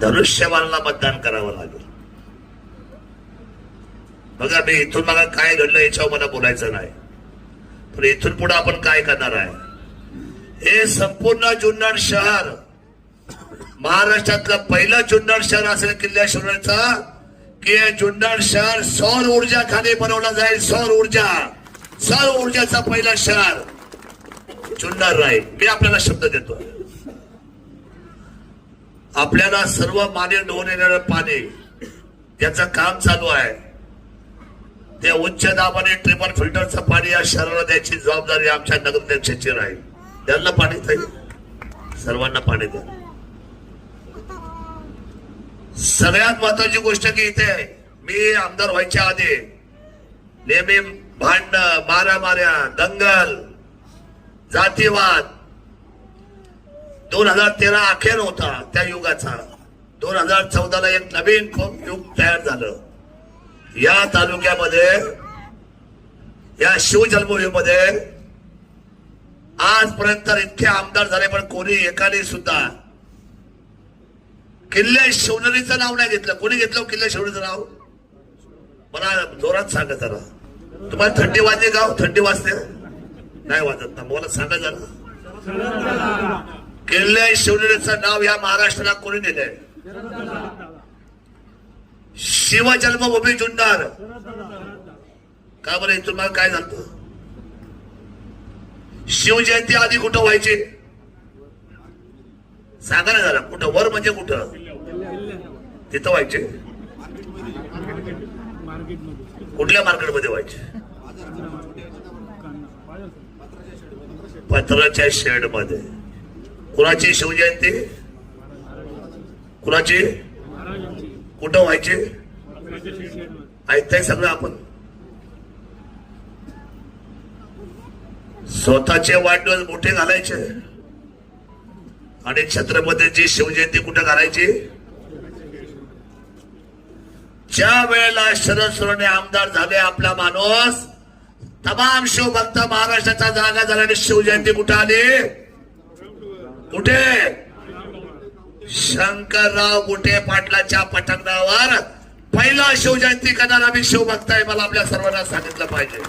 धनुष्यबाणाला मतदान करावं लागेल. बघा, मी इथून मला काय घडलं याच्यावर मला बोलायचं नाही, पण इथून पुढे आपण काय करणार आहे. हे संपूर्ण जुन्नर शहर महाराष्ट्रातलं पहिलं जुन्नर शहर असेल किल्ल्या शिवनेरीचा, की हे जुन्नर शहर सौर ऊर्जा खाली बनवलं जाईल. सौर ऊर्जाचं पहिलं शहर जुन्नर राहील. मी आपल्याला शब्द देतो. आपल्याला सर्व माने ढोऊन येणारं पाणी ज्याचं काम चालू आहे, ते उच्च दाबाने ट्रिपल फिल्टरचं पाणी या शहराला द्यायची जबाबदारी आमच्या नगराध्यक्षाची राहील. त्यांना पाणी द्या, सर्वांना पाणी द्या. सगळ्यात महत्वाची गोष्ट की इथे मी आमदार व्हायच्या आधी नेहमी भांडणं, माऱ्या, दंगल, जातीवाद 2013 अखेर होता त्या युगाचा. 2014ला एक नवीन युग तयार झालं. या तालुक्यामध्ये, या शिवजन्मभूमीमध्ये आजपर्यंत इतके आमदार झाले, पण कोणी एकाने सुद्धा किल्ले शिवनेरीचं नाव नाही घेतलं. कोणी घेतलं किल्ले शिवनेरीचं नाव? मला जोरात सांगा जरा. तुम्हाला थंडी वाजते का? थंडी वाजते? नाही वाजत ना? मला सांगा जरा. किल्ले शिवनेरीचं नाव या महाराष्ट्राला कोणी दिलंय? शिवजन्मभूमी जुन्नर. का बरं? इथून मला काय झालं? शिवजयंती आधी कुठं व्हायची सांगा ना जरा. कुठं? वर म्हणजे कुठं? तिथं व्हायचे. कुठल्या मार्केटमध्ये व्हायचे? पत्राच्या शेड मध्ये. कुणाची शिवजयंती? कुणाची? कुठं व्हायचे? ऐकताय सगळं आपण. स्वतःचे वाढदिवस मोठे घालायचे आणि छत्रपतीची शिवजयंती कुठं घालायची? ज्या वेळेला शरद सोनवणे आमदार झाले, आपला माणूस, तमाम शिवभक्त महाराष्ट्राचा जागा झाल्याने शिवजयंती कुठे आली? कुठे? शंकरराव बुटे पाटलाच्या पटांगणावर पहिला शिवजयंती करणारा मी शिवभक्त आहे. मला आपल्या सर्वांना सांगितलं पाहिजे.